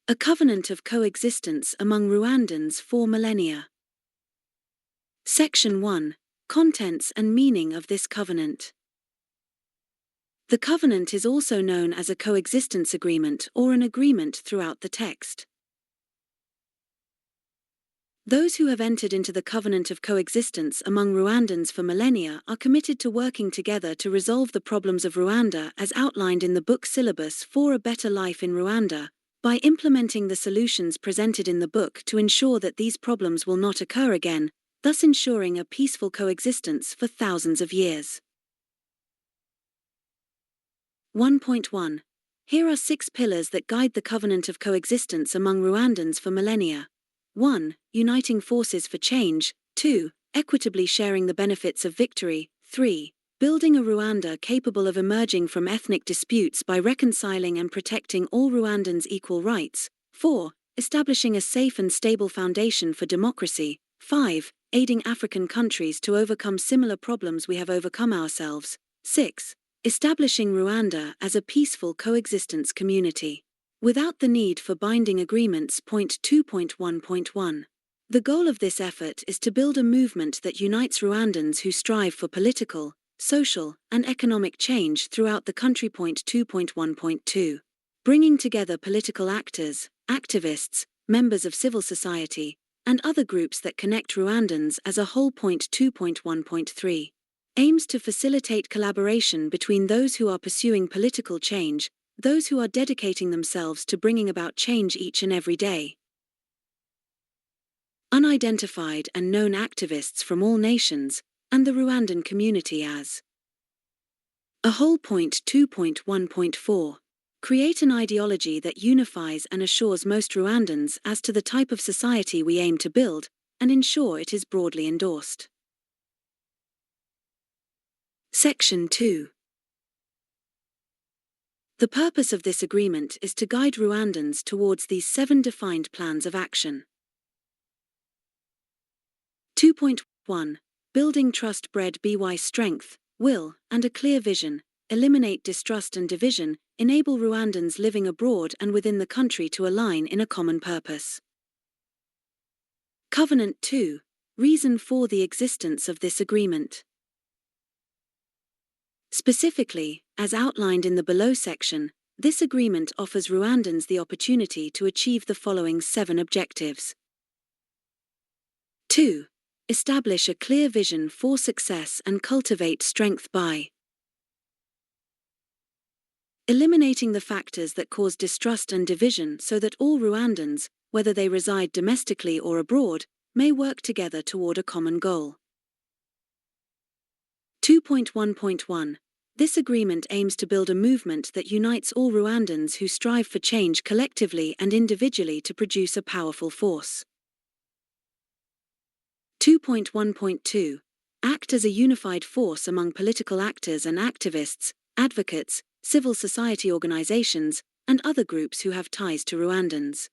A covenant of coexistence among Rwandans for millennia. Section 1. Contents and meaning of this covenant. The covenant is also known as a coexistence agreement or an agreement throughout the text. Those who have entered into the covenant of coexistence among Rwandans for millennia are committed to working together to resolve the problems of Rwanda as outlined in the book syllabus for a better life in Rwanda, by implementing the solutions presented in the book to ensure that these problems will not occur again, thus ensuring a peaceful coexistence for thousands of years. 1.1. Here are 6 pillars that guide the covenant of coexistence among Rwandans for millennia. 1. Uniting forces for change. 2. Equitably sharing the benefits of victory. 3. Building a Rwanda capable of emerging from ethnic disputes by reconciling and protecting all Rwandans' equal rights. 4. Establishing a safe and stable foundation for democracy. 5. Aiding African countries to overcome similar problems we have overcome ourselves. 6. Establishing Rwanda as a peaceful coexistence community, without the need for binding agreements. 2.1.1. The goal of this effort is to build a movement that unites Rwandans who strive for political, social, and economic change throughout the country. 2.1.2. Bringing together political actors, activists, members of civil society, and other groups that connect Rwandans as a whole. 2.1.3. Aims to facilitate collaboration between those who are pursuing political change, those who are dedicating themselves to bringing about change each and every day. Unidentified and known activists from all nations, and the Rwandan community as a whole. 2.1.4. Create an ideology that unifies and assures most Rwandans as to the type of society we aim to build, and ensure it is broadly endorsed. Section 2. The purpose of this agreement is to guide Rwandans towards these 7 defined plans of action. 2.1. Building trust. Bred by strength, will, and a clear vision, eliminate distrust and division, enable Rwandans living abroad and within the country to align in a common purpose. Covenant 2. Reason for the existence of this agreement. Specifically, as outlined in the below section, this agreement offers Rwandans the opportunity to achieve the following 7 objectives. 2. Establish a clear vision for success and cultivate strength by eliminating the factors that cause distrust and division so that all Rwandans, whether they reside domestically or abroad, may work together toward a common goal. 2.1.1. This agreement aims to build a movement that unites all Rwandans who strive for change collectively and individually to produce a powerful force. 2.1.2. Act as a unified force among political actors and activists, advocates, civil society organizations, and other groups who have ties to Rwandans.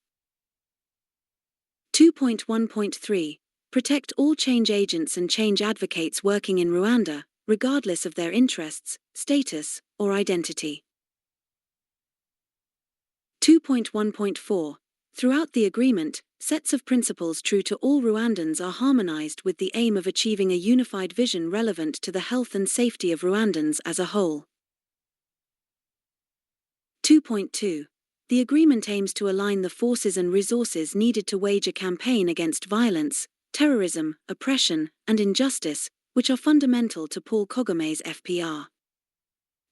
2.1.3. Protect all change agents and change advocates working in Rwanda, regardless of their interests, status, or identity. 2.1.4. Throughout the agreement, sets of principles true to all Rwandans are harmonized with the aim of achieving a unified vision relevant to the health and safety of Rwandans as a whole. 2.2. The agreement aims to align the forces and resources needed to wage a campaign against violence, terrorism, oppression, and injustice, which are fundamental to Paul Kagame's FPR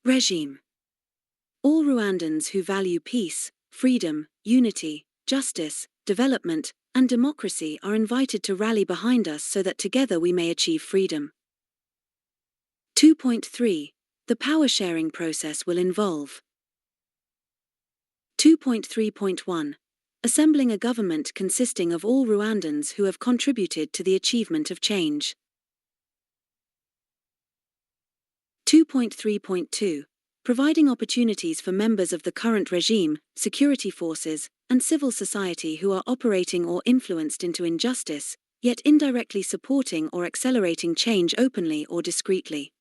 regime. All Rwandans who value peace, freedom, unity, justice, development, and democracy are invited to rally behind us so that together we may achieve freedom. 2.3. The power sharing process will involve 2.3.1. Assembling a government consisting of all Rwandans who have contributed to the achievement of change. 2.3.2. Providing opportunities for members of the current regime, security forces, and civil society who are operating or influenced into injustice, yet indirectly supporting or accelerating change openly or discreetly.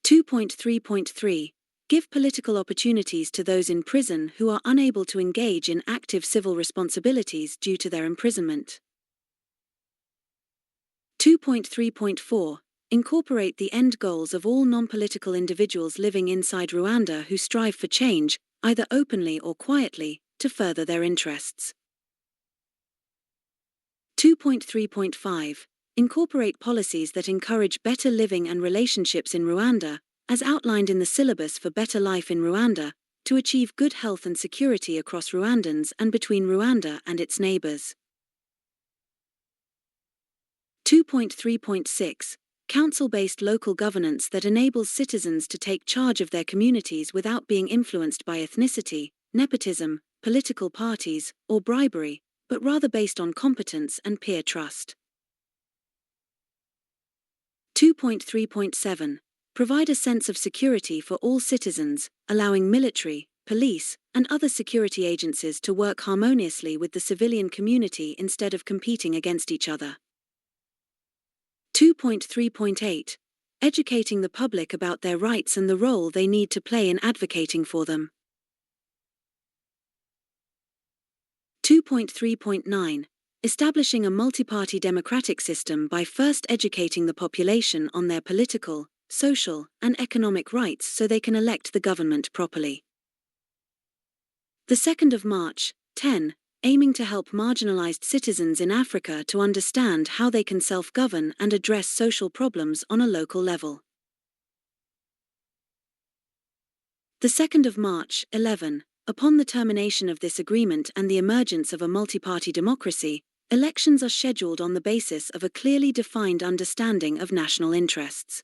2.3.3. Give political opportunities to those in prison who are unable to engage in active civil responsibilities due to their imprisonment. 2.3.4 Incorporate the end goals of all non-political individuals living inside Rwanda who strive for change, either openly or quietly, to further their interests. 2.3.5 Incorporate policies that encourage better living and relationships in Rwanda, as outlined in the syllabus for Better Life in Rwanda, to achieve good health and security across Rwandans and between Rwanda and its neighbors. 2.3.6 Council-based local governance that enables citizens to take charge of their communities without being influenced by ethnicity, nepotism, political parties, or bribery, but rather based on competence and peer trust. 2.3.7 Provide a sense of security for all citizens, allowing military, police, and other security agencies to work harmoniously with the civilian community instead of competing against each other. 2.3.8 Educating the public about their rights and the role they need to play in advocating for them. 2.3.9 Establishing a multi-party democratic system by first educating the population on their political, social, and economic rights so they can elect the government properly. The 2nd of March, 10, aiming to help marginalized citizens in Africa to understand how they can self-govern and address social problems on a local level. The 2nd of March, 11, upon the termination of this agreement and the emergence of a multi-party democracy, elections are scheduled on the basis of a clearly defined understanding of national interests.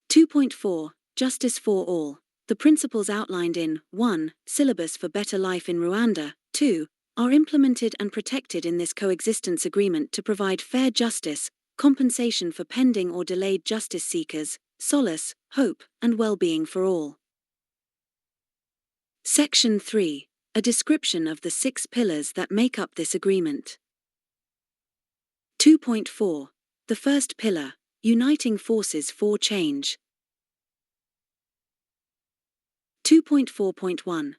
2.4 Justice for all. The principles outlined in 1. Syllabus for Better Life in Rwanda, 2. Are implemented and protected in this coexistence agreement to provide fair justice, compensation for pending or delayed justice seekers, solace, hope, and well-being for all. Section 3. A description of the 6 pillars that make up this agreement. 2.4. The first pillar, Uniting Forces for Change. 2.4.1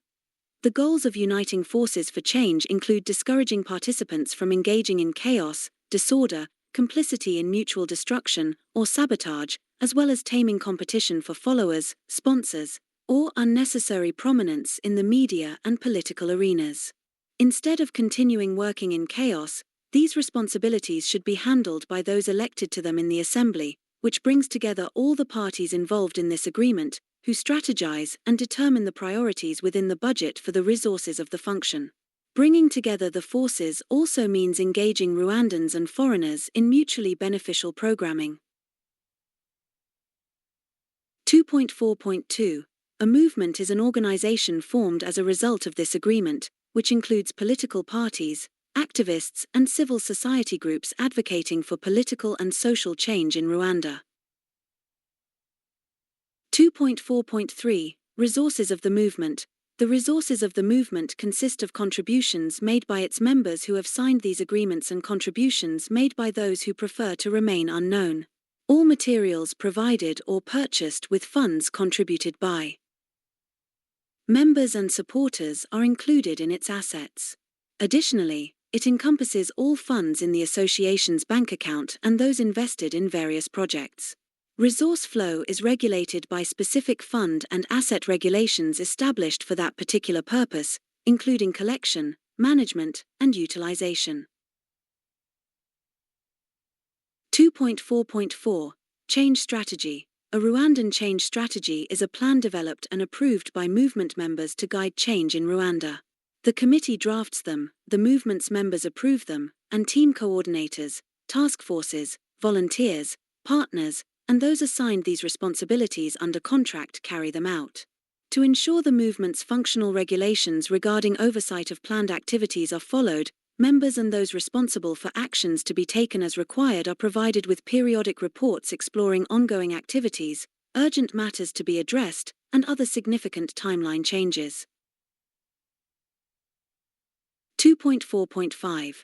The goals of Uniting Forces for Change include discouraging participants from engaging in chaos, disorder, complicity in mutual destruction, or sabotage, as well as taming competition for followers, sponsors, or unnecessary prominence in the media and political arenas. Instead of continuing working in chaos, these responsibilities should be handled by those elected to them in the Assembly, which brings together all the parties involved in this agreement, who strategize and determine the priorities within the budget for the resources of the function. Bringing together the forces also means engaging Rwandans and foreigners in mutually beneficial programming. 2.4.2 A movement is an organization formed as a result of this agreement, which includes political parties, activists, and civil society groups advocating for political and social change in Rwanda. 2.4.3 Resources of the movement. The resources of the movement consist of contributions made by its members who have signed these agreements and contributions made by those who prefer to remain unknown. All materials provided or purchased with funds contributed by members and supporters are included in its assets. Additionally, it encompasses all funds in the association's bank account and those invested in various projects. Resource flow is regulated by specific fund and asset regulations established for that particular purpose, including collection, management, and utilization. 2.4.4 Change Strategy. A Rwandan change strategy is a plan developed and approved by movement members to guide change in Rwanda. The committee drafts them, the movement's members approve them, and team coordinators, task forces, volunteers, partners, and those assigned these responsibilities under contract carry them out. To ensure the movement's functional regulations regarding oversight of planned activities are followed, members and those responsible for actions to be taken as required are provided with periodic reports exploring ongoing activities, urgent matters to be addressed, and other significant timeline changes. 2.4.5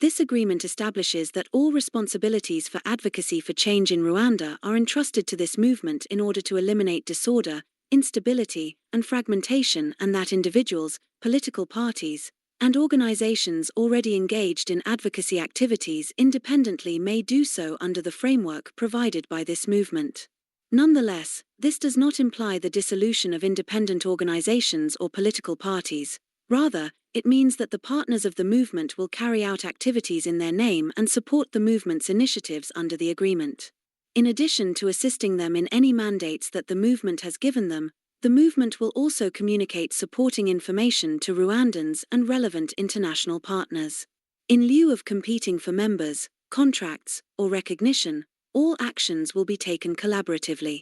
This agreement establishes that all responsibilities for advocacy for change in Rwanda are entrusted to this movement in order to eliminate disorder, instability, and fragmentation, and that individuals, political parties, and organizations already engaged in advocacy activities independently may do so under the framework provided by this movement. Nonetheless, this does not imply the dissolution of independent organizations or political parties. Rather, it means that the partners of the movement will carry out activities in their name and support the movement's initiatives under the agreement. In addition to assisting them in any mandates that the movement has given them, the movement will also communicate supporting information to Rwandans and relevant international partners. In lieu of competing for members, contracts, or recognition, all actions will be taken collaboratively.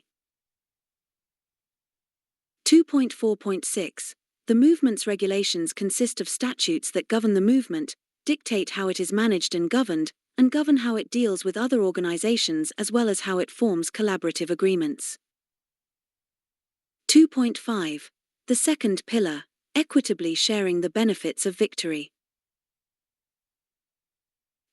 2.4.6. The movement's regulations consist of statutes that govern the movement, dictate how it is managed and govern how it deals with other organizations as well as how it forms collaborative agreements. 2.5. The second pillar, equitably sharing the benefits of victory.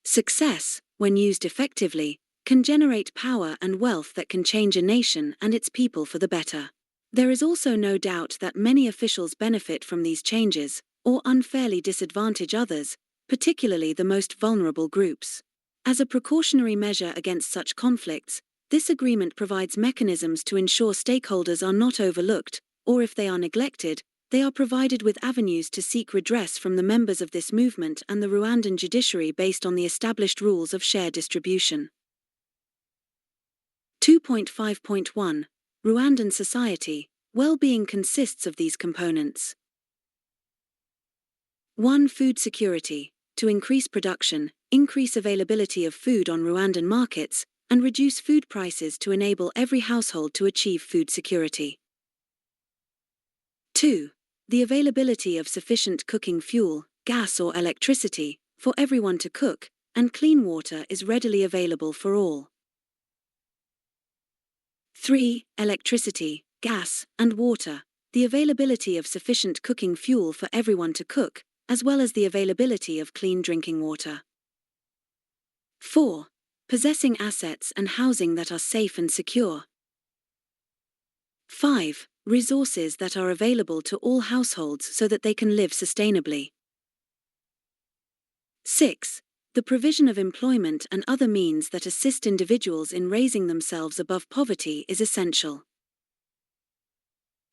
Success, when used effectively, can generate power and wealth that can change a nation and its people for the better. There is also no doubt that many officials benefit from these changes, or unfairly disadvantage others, particularly the most vulnerable groups. As a precautionary measure against such conflicts, this agreement provides mechanisms to ensure stakeholders are not overlooked, or if they are neglected, they are provided with avenues to seek redress from the members of this movement and the Rwandan judiciary based on the established rules of share distribution. 2.5.1. Rwandan society. Well-being consists of these components. 1. Food security. To increase production, increase availability of food on Rwandan markets, and reduce food prices to enable every household to achieve food security. 2. The availability of sufficient cooking fuel, gas or electricity, for everyone to cook, and clean water is readily available for all. 3. Electricity, gas, and water. The availability of sufficient cooking fuel for everyone to cook, as well as the availability of clean drinking water. 4. Possessing assets and housing that are safe and secure. 5. Resources that are available to all households so that they can live sustainably. 6. The provision of employment and other means that assist individuals in raising themselves above poverty is essential.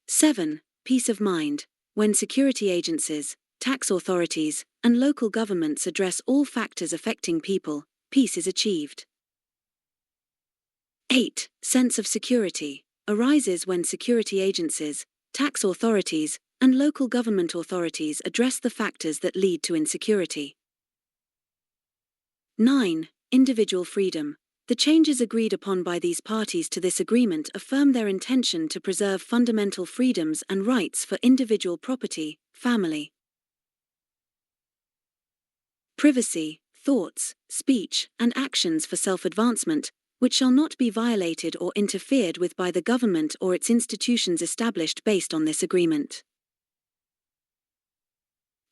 7. Peace of mind. When security agencies, tax authorities, and local governments address all factors affecting people, peace is achieved. 8. Sense of security arises when security agencies, tax authorities, and local government authorities address the factors that lead to insecurity. 9. Individual freedom. The changes agreed upon by these parties to this agreement affirm their intention to preserve fundamental freedoms and rights for individual property, family, privacy, thoughts, speech, and actions for self-advancement, which shall not be violated or interfered with by the government or its institutions established based on this agreement.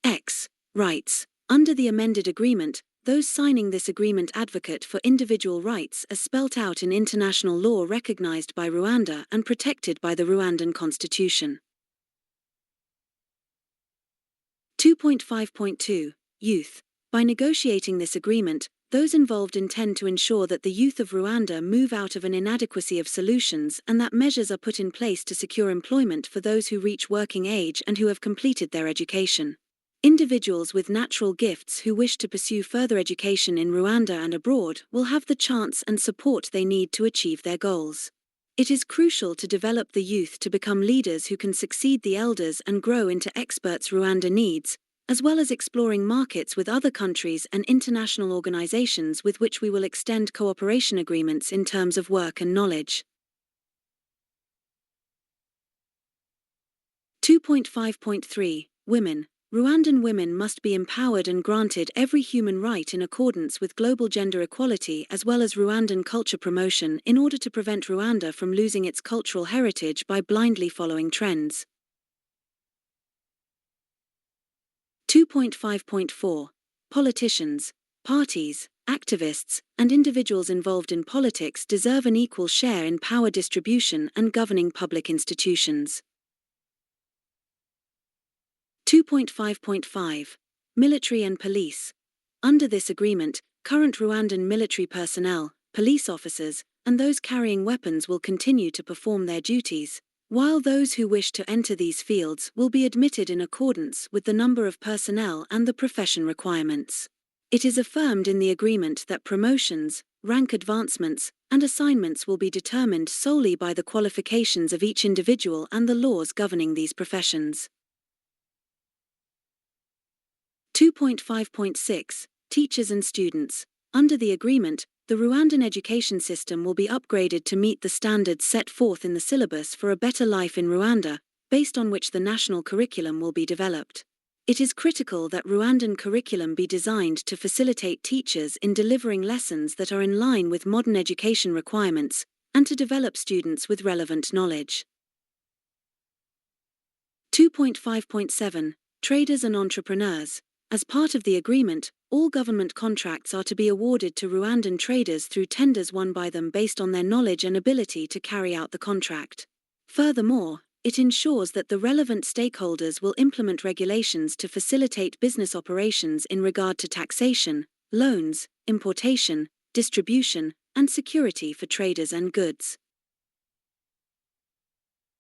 X. Rights. Under the amended agreement, those signing this agreement advocate for individual rights as spelt out in international law recognized by Rwanda and protected by the Rwandan Constitution. 2.5.2. Youth. By negotiating this agreement, those involved intend to ensure that the youth of Rwanda move out of an inadequacy of solutions and that measures are put in place to secure employment for those who reach working age and who have completed their education. Individuals with natural gifts who wish to pursue further education in Rwanda and abroad will have the chance and support they need to achieve their goals. It is crucial to develop the youth to become leaders who can succeed the elders and grow into experts Rwanda needs, as well as exploring markets with other countries and international organizations with which we will extend cooperation agreements in terms of work and knowledge. 2.5.3. Women. Rwandan women must be empowered and granted every human right in accordance with global gender equality as well as Rwandan culture promotion in order to prevent Rwanda from losing its cultural heritage by blindly following trends. 2.5.4. Politicians. parties, activists, and individuals involved in politics deserve an equal share in power distribution and governing public institutions. 2.5.5 Military and Police. Under this agreement, current Rwandan military personnel, police officers, and those carrying weapons will continue to perform their duties, while those who wish to enter these fields will be admitted in accordance with the number of personnel and the profession requirements. It is affirmed in the agreement that promotions, rank advancements, and assignments will be determined solely by the qualifications of each individual and the laws governing these professions. 2.5.6 Teachers and Students. Under the agreement, the Rwandan education system will be upgraded to meet the standards set forth in the syllabus for a better life in Rwanda, based on which the national curriculum will be developed. It is critical that Rwandan curriculum be designed to facilitate teachers in delivering lessons that are in line with modern education requirements, and to develop students with relevant knowledge. 2.5.7 Traders and Entrepreneurs. As part of the agreement, all government contracts are to be awarded to Rwandan traders through tenders won by them based on their knowledge and ability to carry out the contract. Furthermore, it ensures that the relevant stakeholders will implement regulations to facilitate business operations in regard to taxation, loans, importation, distribution, and security for traders and goods.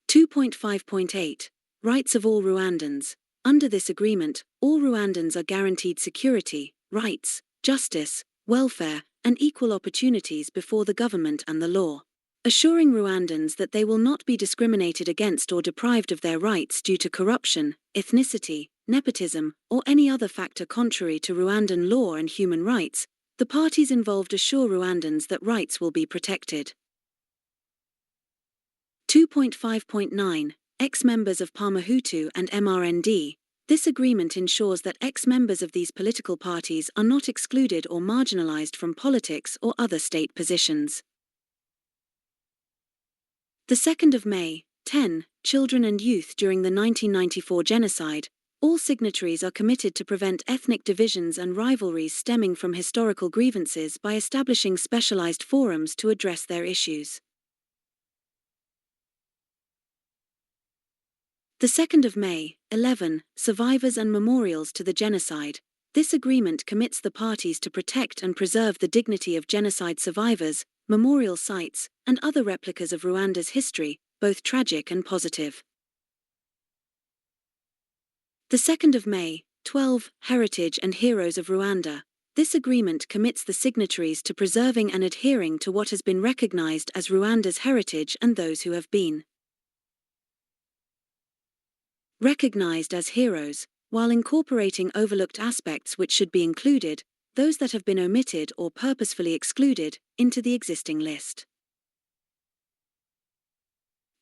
2.5.8 Rights of all Rwandans. Under this agreement, all Rwandans are guaranteed security, rights, justice, welfare, and equal opportunities before the government and the law. Assuring Rwandans that they will not be discriminated against or deprived of their rights due to corruption, ethnicity, nepotism, or any other factor contrary to Rwandan law and human rights, the parties involved assure Rwandans that rights will be protected. 2.5.9 Ex-members of Parmehutu and MRND. This agreement ensures that ex-members of these political parties are not excluded or marginalized from politics or other state positions. The 2nd of May, 10, Children and Youth during the 1994 genocide. All signatories are committed to prevent ethnic divisions and rivalries stemming from historical grievances by establishing specialized forums to address their issues. The 2nd of May, 11, Survivors and Memorials to the Genocide. This agreement commits the parties to protect and preserve the dignity of genocide survivors, memorial sites, and other replicas of Rwanda's history, both tragic and positive. The 2nd of May, 12, Heritage and Heroes of Rwanda. This agreement commits the signatories to preserving and adhering to what has been recognized as Rwanda's heritage and those who have been recognized as heroes, while incorporating overlooked aspects which should be included, those that have been omitted or purposefully excluded, into the existing list.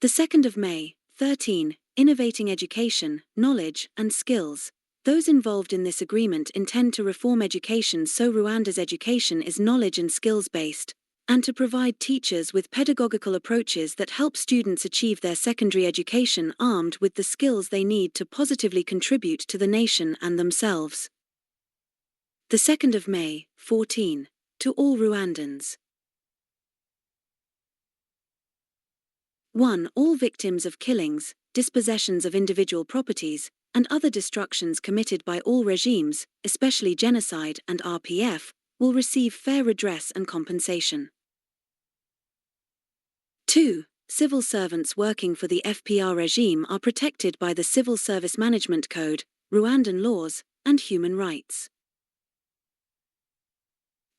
The 2nd of May, 13, Innovating Education, Knowledge, and Skills. Those involved in this agreement intend to reform education so Rwanda's education is knowledge and skills-based, and to provide teachers with pedagogical approaches that help students achieve their secondary education armed with the skills they need to positively contribute to the nation and themselves. The 2nd of May, 14, To all Rwandans. 1. All victims of killings, dispossessions of individual properties, and other destructions committed by all regimes, especially genocide and RPF, will receive fair redress and compensation. 2. Civil servants working for the FPR regime are protected by the Civil Service Management Code, Rwandan laws, and human rights.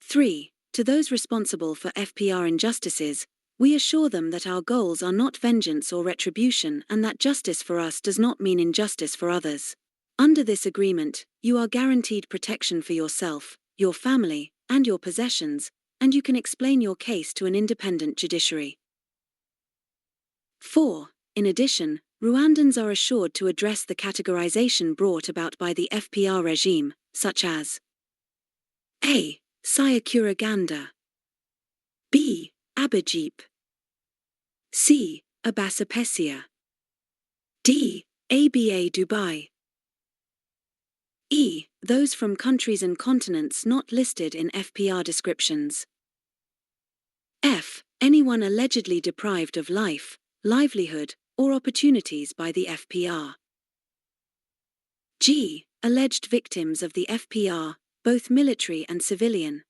3. To those responsible for FPR injustices, we assure them that our goals are not vengeance or retribution and that justice for us does not mean injustice for others. Under this agreement, you are guaranteed protection for yourself, your family, and your possessions, and you can explain your case to an independent judiciary. 4. In addition, Rwandans are assured to address the categorization brought about by the FPR regime, such as A. Sayakuraganda, B. Abajip, C. Abasapesia, D. ABA Dubai, E. Those from countries and continents not listed in FPR descriptions. F. Anyone allegedly deprived of life, livelihood, or opportunities by the FPR. G. Alleged victims of the FPR, both military and civilian.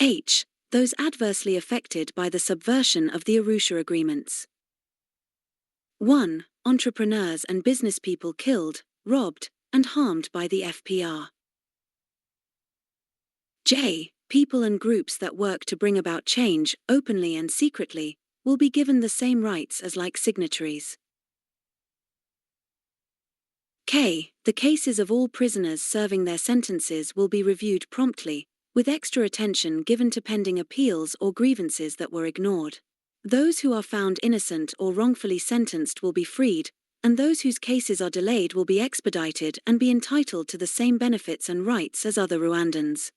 H. Those adversely affected by the subversion of the Arusha agreements. 1. Entrepreneurs and businesspeople killed, robbed, and harmed by the FPR. J. People and groups that work to bring about change, openly and secretly, will be given the same rights as like signatories. K. The cases of all prisoners serving their sentences will be reviewed promptly, with extra attention given to pending appeals or grievances that were ignored. Those who are found innocent or wrongfully sentenced will be freed, and those whose cases are delayed will be expedited and be entitled to the same benefits and rights as other Rwandans.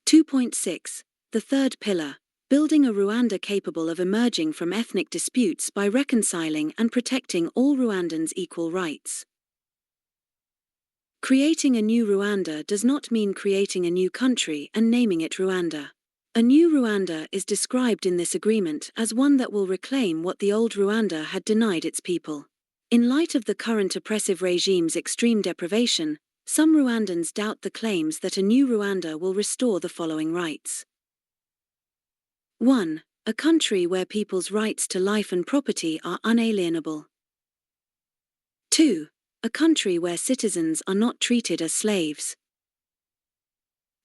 2.6. The third pillar, building a Rwanda capable of emerging from ethnic disputes by reconciling and protecting all Rwandans' equal rights. Creating a new Rwanda does not mean creating a new country and naming it Rwanda. A new Rwanda is described in this agreement as one that will reclaim what the old Rwanda had denied its people. In light of the current oppressive regime's extreme deprivation, some Rwandans doubt the claims that a new Rwanda will restore the following rights. 1. A country where people's rights to life and property are unalienable. 2. A country where citizens are not treated as slaves.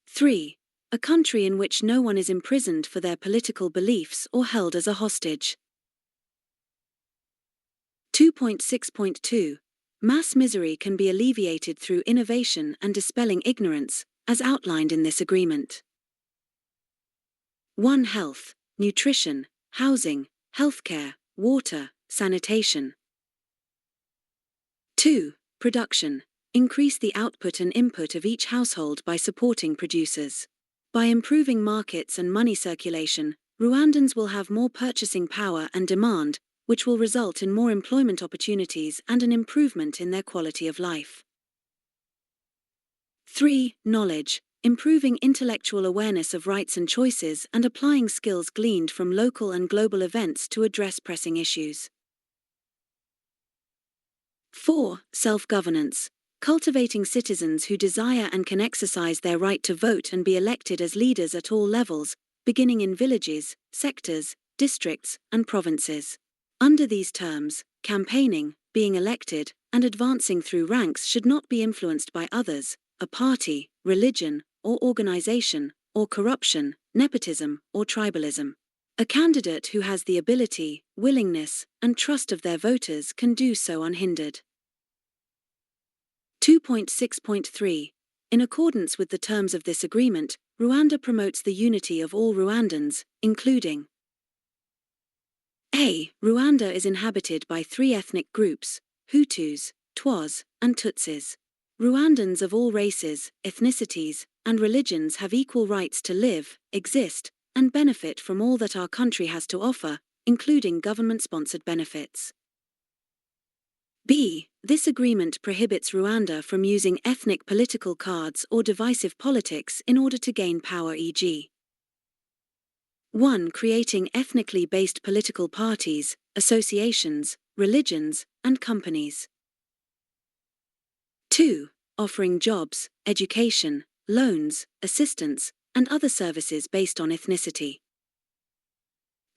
3. A country in which no one is imprisoned for their political beliefs or held as a hostage. 2.6.2. Mass misery can be alleviated through innovation and dispelling ignorance, as outlined in this agreement. 1. Health, nutrition, housing, healthcare, water, sanitation. 2. Production. Increase the output and input of each household by supporting producers. By improving markets and money circulation, Rwandans will have more purchasing power and demand, which will result in more employment opportunities and an improvement in their quality of life. 3. Knowledge. Improving intellectual awareness of rights and choices and applying skills gleaned from local and global events to address pressing issues. 4. Self-governance. Cultivating citizens who desire and can exercise their right to vote and be elected as leaders at all levels, beginning in villages, sectors, districts, and provinces. Under these terms, campaigning, being elected, and advancing through ranks should not be influenced by others, a party, religion, or organization, or corruption, nepotism, or tribalism. A candidate who has the ability, willingness, and trust of their voters can do so unhindered. 2.6.3. In accordance with the terms of this agreement, Rwanda promotes the unity of all Rwandans, including A. Rwanda is inhabited by 3 ethnic groups, Hutus, Twas, and Tutsis. Rwandans of all races, ethnicities, and religions have equal rights to live, exist, and benefit from all that our country has to offer, including government-sponsored benefits. B. This agreement prohibits Rwanda from using ethnic political cards or divisive politics in order to gain power, e.g. 1. Creating ethnically based political parties, associations, religions, and companies. 2. Offering jobs, education, loans, assistance, and other services based on ethnicity.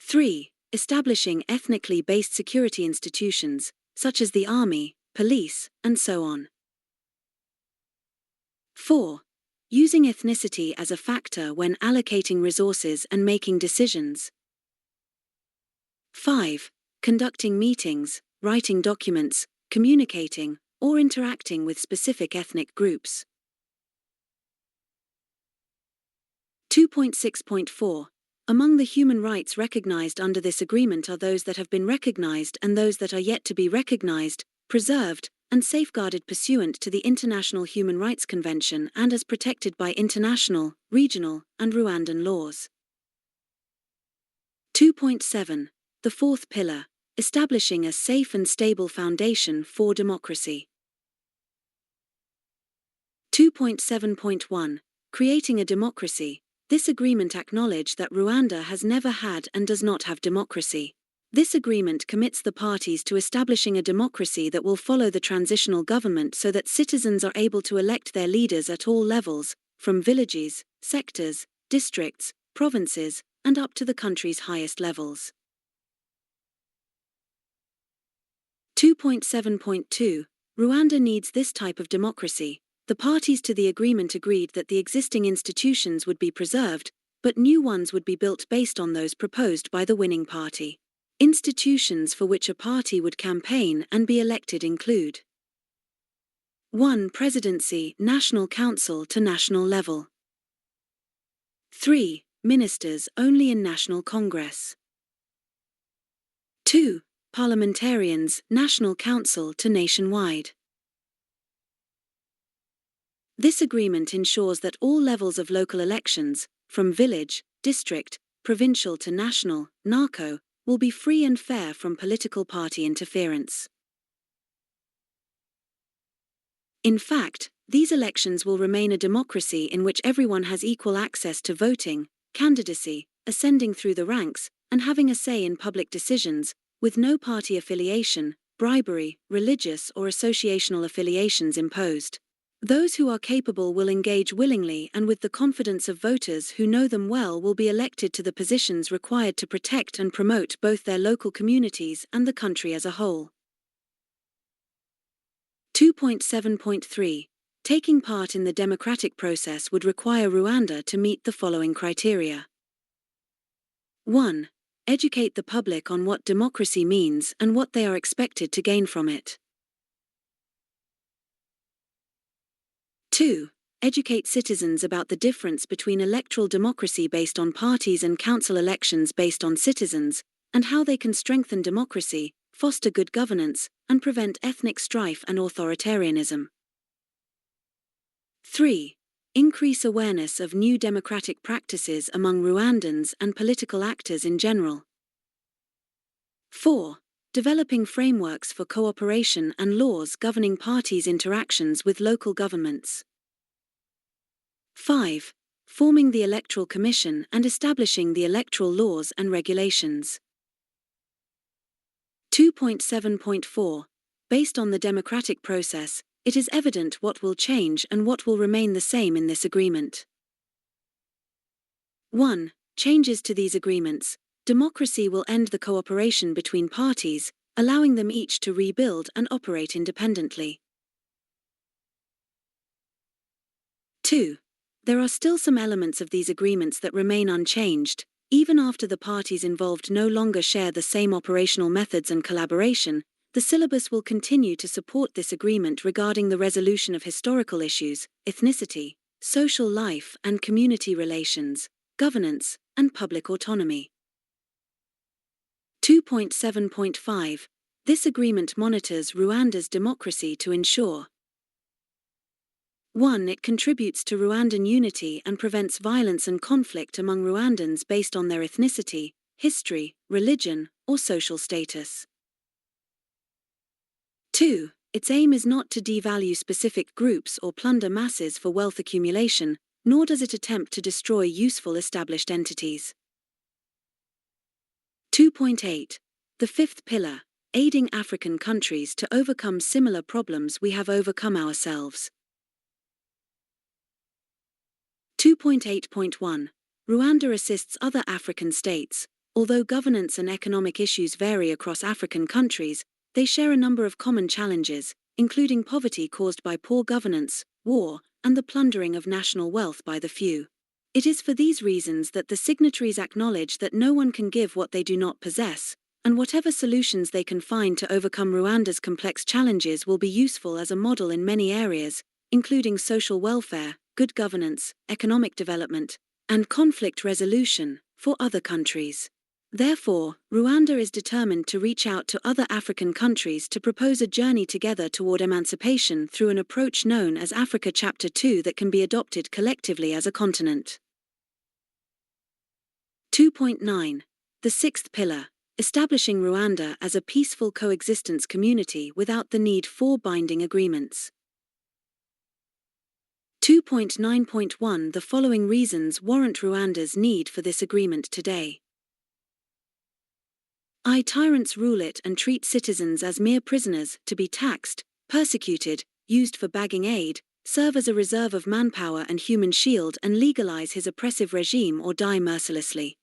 3. Establishing ethnically based security institutions, such as the army, police, and so on. 4. Using ethnicity as a factor when allocating resources and making decisions. 5. Conducting meetings, writing documents, communicating, or interacting with specific ethnic groups. 2.6.4. Among the human rights recognized under this agreement are those that have been recognized and those that are yet to be recognized, preserved, and safeguarded pursuant to the International Human Rights Convention and as protected by international, regional, and Rwandan laws. 2.7. The fourth pillar, establishing a safe and stable foundation for democracy. 2.7.1 Creating a democracy. This agreement acknowledges that Rwanda has never had and does not have democracy. This agreement commits the parties to establishing a democracy that will follow the transitional government so that citizens are able to elect their leaders at all levels, from villages, sectors, districts, provinces, and up to the country's highest levels. 2.7.2 Rwanda needs this type of democracy. The parties to the agreement agreed that the existing institutions would be preserved, but new ones would be built based on those proposed by the winning party. Institutions for which a party would campaign and be elected include 1. Presidency, National Council to national level. 3. Ministers only in National Congress. 2. Parliamentarians, National Council to nationwide. This agreement ensures that all levels of local elections, from village, district, provincial to national, NACO, will be free and fair from political party interference. In fact, these elections will remain a democracy in which everyone has equal access to voting, candidacy, ascending through the ranks, and having a say in public decisions, with no party affiliation, bribery, religious or associational affiliations imposed. Those who are capable will engage willingly and with the confidence of voters who know them well will be elected to the positions required to protect and promote both their local communities and the country as a whole. 2.7.3 Taking part in the democratic process would require Rwanda to meet the following criteria. 1. Educate the public on what democracy means and what they are expected to gain from it. 2. Educate citizens about the difference between electoral democracy based on parties and council elections based on citizens, and how they can strengthen democracy, foster good governance, and prevent ethnic strife and authoritarianism. 3. Increase awareness of new democratic practices among Rwandans and political actors in general. 4. Developing frameworks for cooperation and laws governing parties' interactions with local governments. 5. Forming the Electoral Commission and establishing the electoral laws and regulations. 2.7.4 Based on the democratic process, it is evident what will change and what will remain the same in this agreement. 1. Changes to these agreements. Democracy will end the cooperation between parties, allowing them each to rebuild and operate independently. 2. There are still some elements of these agreements that remain unchanged, even after the parties involved no longer share the same operational methods and collaboration. The syllabus will continue to support this agreement regarding the resolution of historical issues, ethnicity, social life and community relations, governance, and public autonomy. 2.7.5 This agreement monitors Rwanda's democracy to ensure 1. It contributes to Rwandan unity and prevents violence and conflict among Rwandans based on their ethnicity, history, religion, or social status. 2. Its aim is not to devalue specific groups or plunder masses for wealth accumulation, nor does it attempt to destroy useful established entities. 2.8 The fifth pillar, aiding African countries to overcome similar problems we have overcome ourselves. 2.8.1 Rwanda assists other African states. Although governance and economic issues vary across African countries, they share a number of common challenges, including poverty caused by poor governance, war, and the plundering of national wealth by the few. It is for these reasons that the signatories acknowledge that no one can give what they do not possess, and whatever solutions they can find to overcome Rwanda's complex challenges will be useful as a model in many areas, including social welfare, good governance, economic development, and conflict resolution, for other countries. Therefore, Rwanda is determined to reach out to other African countries to propose a journey together toward emancipation through an approach known as Africa Chapter 2 that can be adopted collectively as a continent. 2.9 The sixth pillar, establishing Rwanda as a peaceful coexistence community without the need for binding agreements. 2.9.1 The following reasons warrant Rwanda's need for this agreement today. Tyrants rule it and treat citizens as mere prisoners, to be taxed, persecuted, used for bagging aid, serve as a reserve of manpower and human shield, and legalize his oppressive regime or die mercilessly.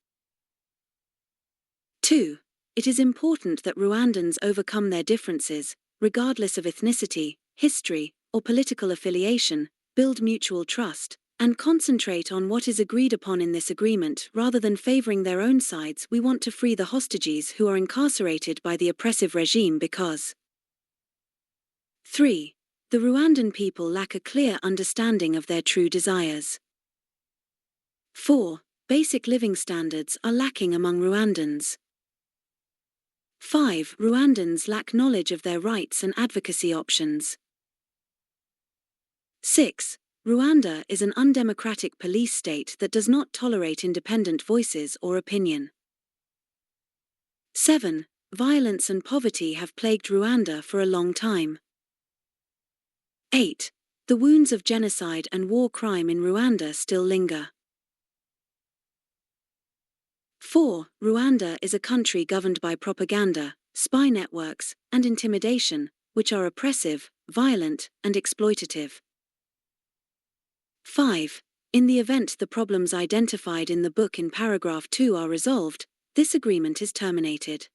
2. It is important that Rwandans overcome their differences, regardless of ethnicity, history, or political affiliation, build mutual trust, and concentrate on what is agreed upon in this agreement rather than favoring their own sides. We want to free the hostages who are incarcerated by the oppressive regime because 3. The Rwandan people lack a clear understanding of their true desires. 4. Basic living standards are lacking among Rwandans. 5. Rwandans lack knowledge of their rights and advocacy options. 6. Rwanda is an undemocratic police state that does not tolerate independent voices or opinion. 7. Violence and poverty have plagued Rwanda for a long time. 8. The wounds of genocide and war crime in Rwanda still linger. 4. Rwanda is a country governed by propaganda, spy networks, and intimidation, which are oppressive, violent, and exploitative. 5. In the event the problems identified in the book in paragraph 2 are resolved, this agreement is terminated.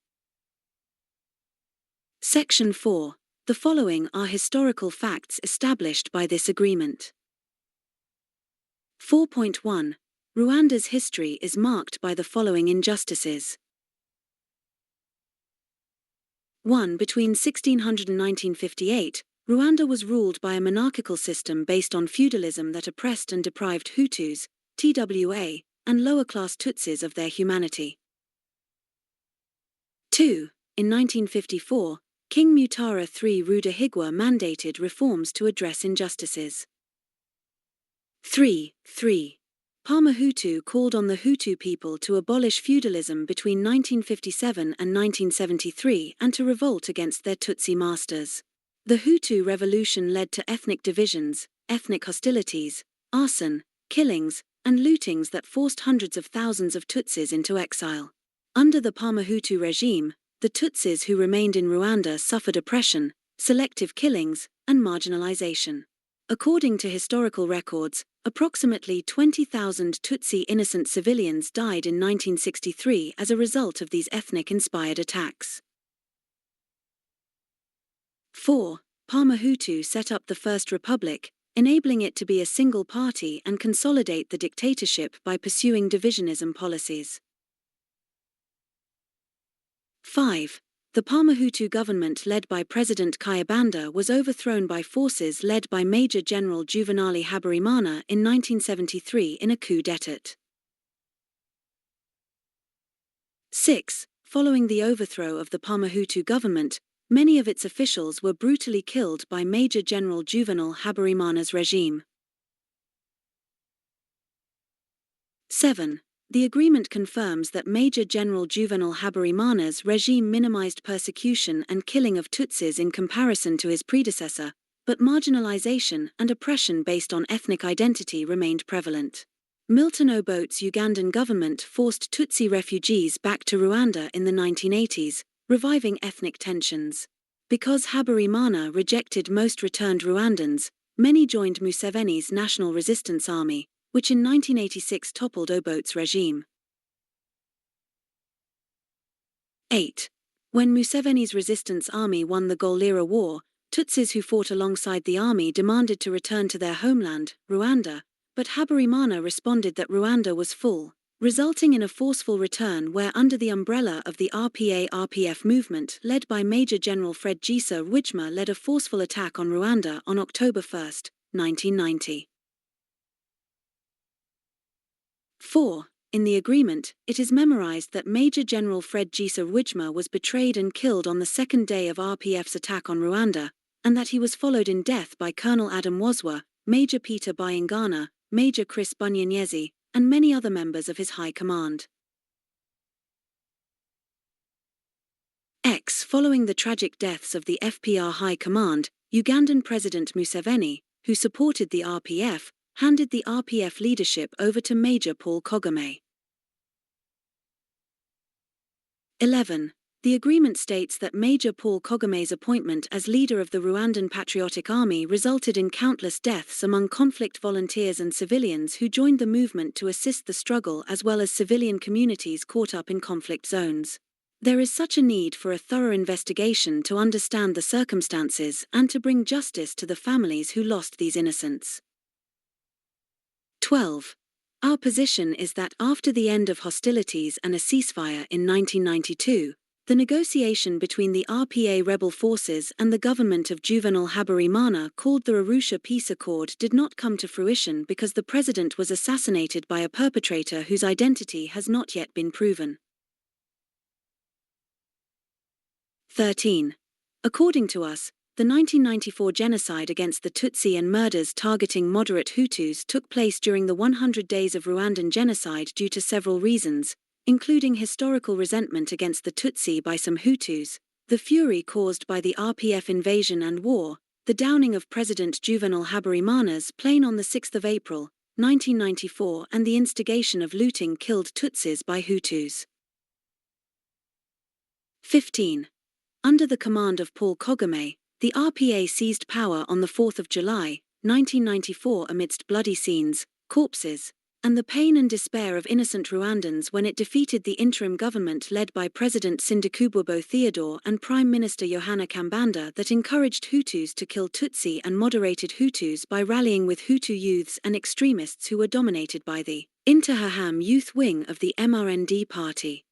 Section 4. The following are historical facts established by this agreement. 4.1. Rwanda's history is marked by the following injustices. 1. Between 1600 and 1958, Rwanda was ruled by a monarchical system based on feudalism that oppressed and deprived Hutus, TWA, and lower-class Tutsis of their humanity. 2. In 1954, King Mutara III Rudahigwa mandated reforms to address injustices. 3. Parmehutu called on the Hutu people to abolish feudalism between 1957 and 1973 and to revolt against their Tutsi masters. The Hutu revolution led to ethnic divisions, ethnic hostilities, arson, killings, and lootings that forced hundreds of thousands of Tutsis into exile. Under the Parmehutu regime, the Tutsis who remained in Rwanda suffered oppression, selective killings, and marginalization. According to historical records, approximately 20,000 Tutsi innocent civilians died in 1963 as a result of these ethnic-inspired attacks. 4. Parmehutu set up the First Republic, enabling it to be a single party and consolidate the dictatorship by pursuing divisionism policies. 5. The Parmehutu government led by President Kayibanda was overthrown by forces led by Major General Juvenali Habyarimana in 1973 in a coup d'état. 6. Following the overthrow of the Parmehutu government, many of its officials were brutally killed by Major General Juvenal Habyarimana's regime. 7. The agreement confirms that Major General Juvenal Habyarimana's regime minimized persecution and killing of Tutsis in comparison to his predecessor, but marginalization and oppression based on ethnic identity remained prevalent. Milton Obote's Ugandan government forced Tutsi refugees back to Rwanda in the 1980s, reviving ethnic tensions. Because Habyarimana rejected most returned Rwandans, many joined Museveni's National Resistance Army, which in 1986 toppled Obote's regime. 8. When Museveni's resistance army won the Golira War, Tutsis who fought alongside the army demanded to return to their homeland, Rwanda, but Habyarimana responded that Rwanda was full, resulting in a forceful return where, under the umbrella of the RPA-RPF movement led by Major General Fred Gisa Rwigema, led a forceful attack on Rwanda on October 1, 1990. 4. In the agreement, it is memorized that Major General Fred Gisa Rwigema was betrayed and killed on the second day of RPF's attack on Rwanda, and that he was followed in death by Colonel Adam Wazwa, Major Peter Bayingana, Major Chris Bunyanyezi, and many other members of his high command. Following the tragic deaths of the FPR High Command, Ugandan President Museveni, who supported the RPF, handed the RPF leadership over to Major Paul Kagame. 11. The agreement states that Major Paul Kagame's appointment as leader of the Rwandan Patriotic Army resulted in countless deaths among conflict volunteers and civilians who joined the movement to assist the struggle, as well as civilian communities caught up in conflict zones. There is such a need for a thorough investigation to understand the circumstances and to bring justice to the families who lost these innocents. 12. Our position is that after the end of hostilities and a ceasefire in 1992, the negotiation between the RPA rebel forces and the government of Juvenal Habyarimana, called the Arusha Peace Accord, did not come to fruition because the president was assassinated by a perpetrator whose identity has not yet been proven. 13. According to us, the 1994 genocide against the Tutsi and murders targeting moderate Hutus took place during the 100 days of Rwandan genocide due to several reasons, including historical resentment against the Tutsi by some Hutus, the fury caused by the RPF invasion and war, the downing of President Juvenal Habyarimana's plane on the 6th of April, 1994, and the instigation of looting killed Tutsis by Hutus. 15. Under the command of Paul Kagame, the RPA seized power on the 4th of July, 1994 amidst bloody scenes, corpses, and the pain and despair of innocent Rwandans when it defeated the interim government led by President Sindikubwabo Theodore and Prime Minister Yohana Kambanda that encouraged Hutus to kill Tutsi and moderated Hutus by rallying with Hutu youths and extremists who were dominated by the Interahamwe youth wing of the MRND party.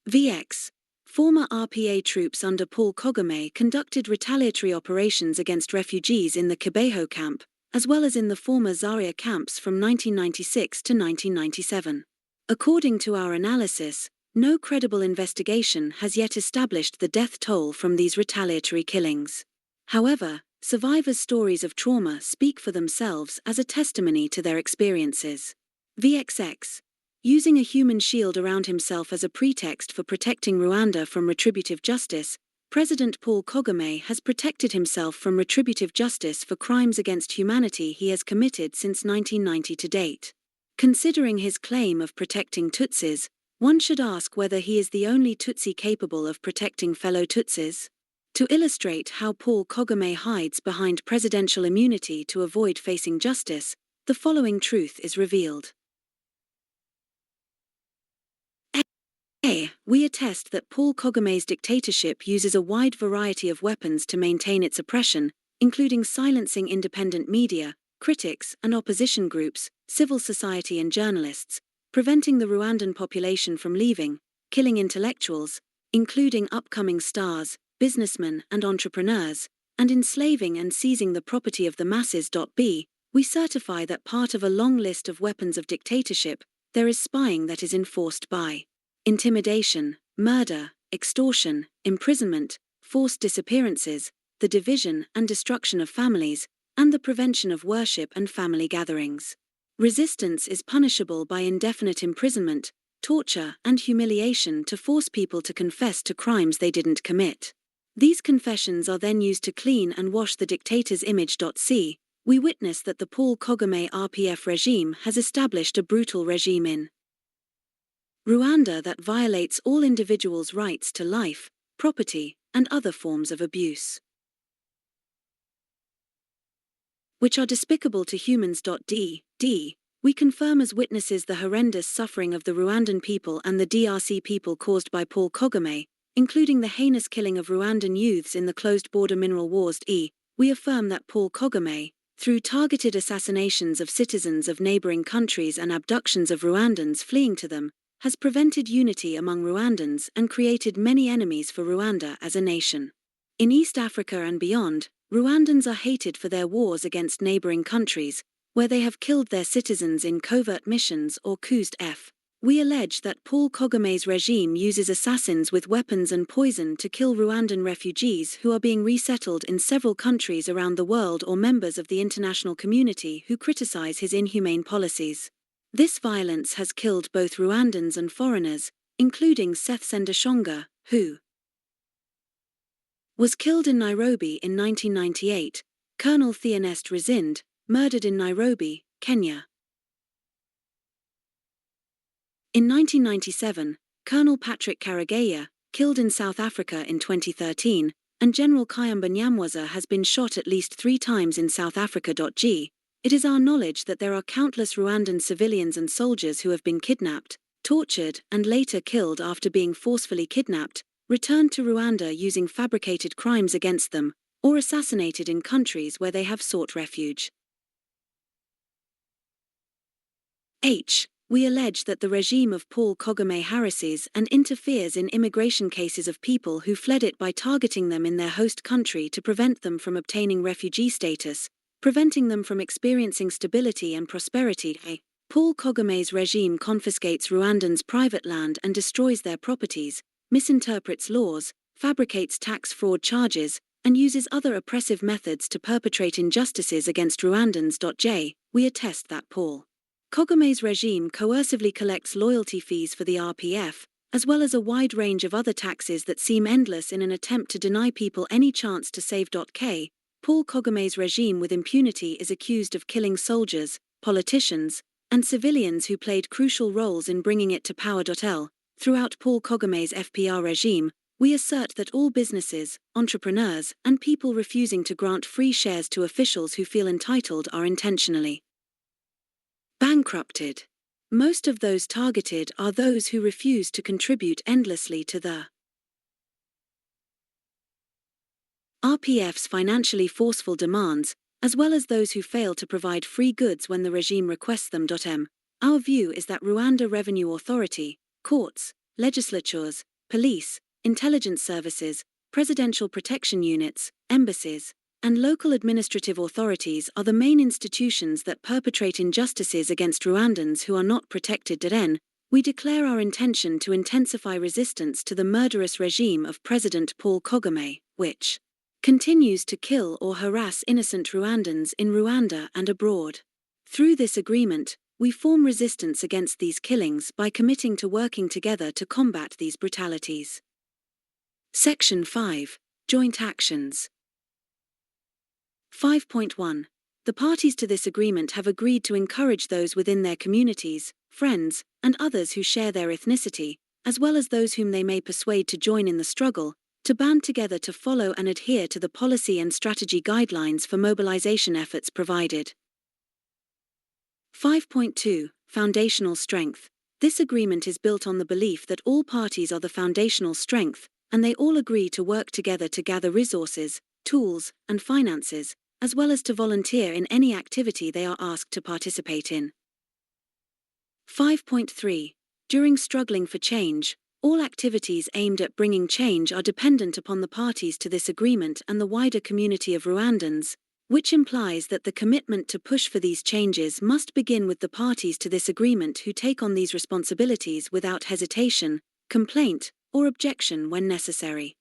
VX. Former RPA troops under Paul Kagame conducted retaliatory operations against refugees in the Kibeho camp, as well as in the former Zaria camps from 1996 to 1997. According to our analysis, no credible investigation has yet established the death toll from these retaliatory killings. However, survivors' stories of trauma speak for themselves as a testimony to their experiences. VXX. Using a human shield around himself as a pretext for protecting Rwanda from retributive justice, President Paul Kagame has protected himself from retributive justice for crimes against humanity he has committed since 1990 to date. Considering his claim of protecting Tutsis, one should ask whether he is the only Tutsi capable of protecting fellow Tutsis. To illustrate how Paul Kagame hides behind presidential immunity to avoid facing justice, the following truth is revealed. We attest that Paul Kagame's dictatorship uses a wide variety of weapons to maintain its oppression, including silencing independent media, critics and opposition groups, civil society and journalists, preventing the Rwandan population from leaving, killing intellectuals, including upcoming stars, businessmen and entrepreneurs, and enslaving and seizing the property of the masses. We certify that part of a long list of weapons of dictatorship, there is spying that is enforced by intimidation, murder, extortion, imprisonment, forced disappearances, the division and destruction of families, and the prevention of worship and family gatherings. Resistance is punishable by indefinite imprisonment, torture, and humiliation to force people to confess to crimes they didn't commit. These confessions are then used to clean and wash the dictator's image. We witness that the Paul Kagame RPF regime has established a brutal regime in Rwanda that violates all individuals' rights to life, property, and other forms of abuse, which are despicable to humans. We confirm as witnesses the horrendous suffering of the Rwandan people and the DRC people caused by Paul Kagame, including the heinous killing of Rwandan youths in the closed border mineral wars. We affirm that Paul Kagame, through targeted assassinations of citizens of neighboring countries and abductions of Rwandans fleeing to them, has prevented unity among Rwandans and created many enemies for Rwanda as a nation. In East Africa and beyond, Rwandans are hated for their wars against neighboring countries, where they have killed their citizens in covert missions or coups d'état. We allege that Paul Kagame's regime uses assassins with weapons and poison to kill Rwandan refugees who are being resettled in several countries around the world or members of the international community who criticize his inhumane policies. This violence has killed both Rwandans and foreigners, including Seth Sendashonga, who was killed in Nairobi in 1998, Colonel Theonest Resind, murdered in Nairobi, Kenya. In 1997, Colonel Patrick Karegeya, killed in South Africa in 2013, and General Kayumba Nyamwasa has been shot at least 3 times in South Africa. It is our knowledge that there are countless Rwandan civilians and soldiers who have been kidnapped, tortured, and later killed after being forcefully kidnapped, returned to Rwanda using fabricated crimes against them, or assassinated in countries where they have sought refuge. We allege that the regime of Paul Kagame harasses and interferes in immigration cases of people who fled it by targeting them in their host country to prevent them from obtaining refugee status, preventing them from experiencing stability and prosperity. Paul Kagame's regime confiscates Rwandans' private land and destroys their properties, misinterprets laws, fabricates tax fraud charges, and uses other oppressive methods to perpetrate injustices against Rwandans. We attest that Paul Kagame's regime coercively collects loyalty fees for the RPF, as well as a wide range of other taxes that seem endless in an attempt to deny people any chance to save. Paul Kagame's regime with impunity is accused of killing soldiers, politicians, and civilians who played crucial roles in bringing it to power. Throughout Paul Kagame's FPR regime, we assert that all businesses, entrepreneurs, and people refusing to grant free shares to officials who feel entitled are intentionally bankrupted. Most of those targeted are those who refuse to contribute endlessly to the RPF's financially forceful demands, as well as those who fail to provide free goods when the regime requests them. Our view is that Rwanda Revenue Authority, courts, legislatures, police, intelligence services, presidential protection units, embassies, and local administrative authorities are the main institutions that perpetrate injustices against Rwandans who are not protected. We declare our intention to intensify resistance to the murderous regime of President Paul Kagame, which continues to kill or harass innocent Rwandans in Rwanda and abroad. Through this agreement, we form resistance against these killings by committing to working together to combat these brutalities. Section 5. Joint Actions. 5.1. The parties to this agreement have agreed to encourage those within their communities, friends, and others who share their ethnicity, as well as those whom they may persuade to join in the struggle, to band together to follow and adhere to the policy and strategy guidelines for mobilization efforts provided. 5.2. Foundational Strength. This agreement is built on the belief that all parties are the foundational strength, and they all agree to work together to gather resources, tools, and finances, as well as to volunteer in any activity they are asked to participate in. 5.3. During struggling for change, all activities aimed at bringing change are dependent upon the parties to this agreement and the wider community of Rwandans, which implies that the commitment to push for these changes must begin with the parties to this agreement who take on these responsibilities without hesitation, complaint, or objection when necessary.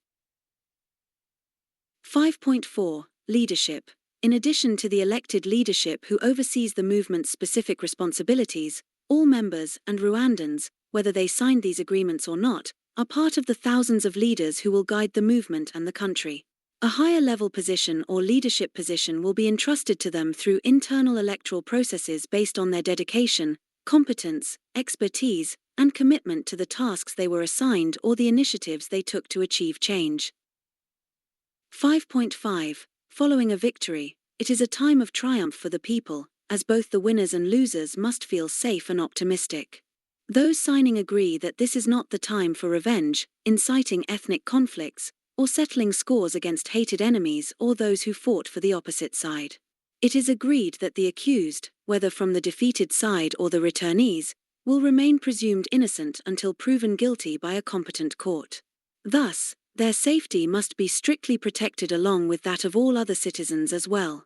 5.4. Leadership. In addition to the elected leadership who oversees the movement's specific responsibilities, all members and Rwandans, whether they signed these agreements or not, are part of the thousands of leaders who will guide the movement and the country. A higher level position or leadership position will be entrusted to them through internal electoral processes based on their dedication, competence, expertise, and commitment to the tasks they were assigned or the initiatives they took to achieve change. 5.5. Following a victory, it is a time of triumph for the people, as both the winners and losers must feel safe and optimistic. Those signing agree that this is not the time for revenge, inciting ethnic conflicts, or settling scores against hated enemies or those who fought for the opposite side. It is agreed that the accused, whether from the defeated side or the returnees, will remain presumed innocent until proven guilty by a competent court. Thus, their safety must be strictly protected along with that of all other citizens as well.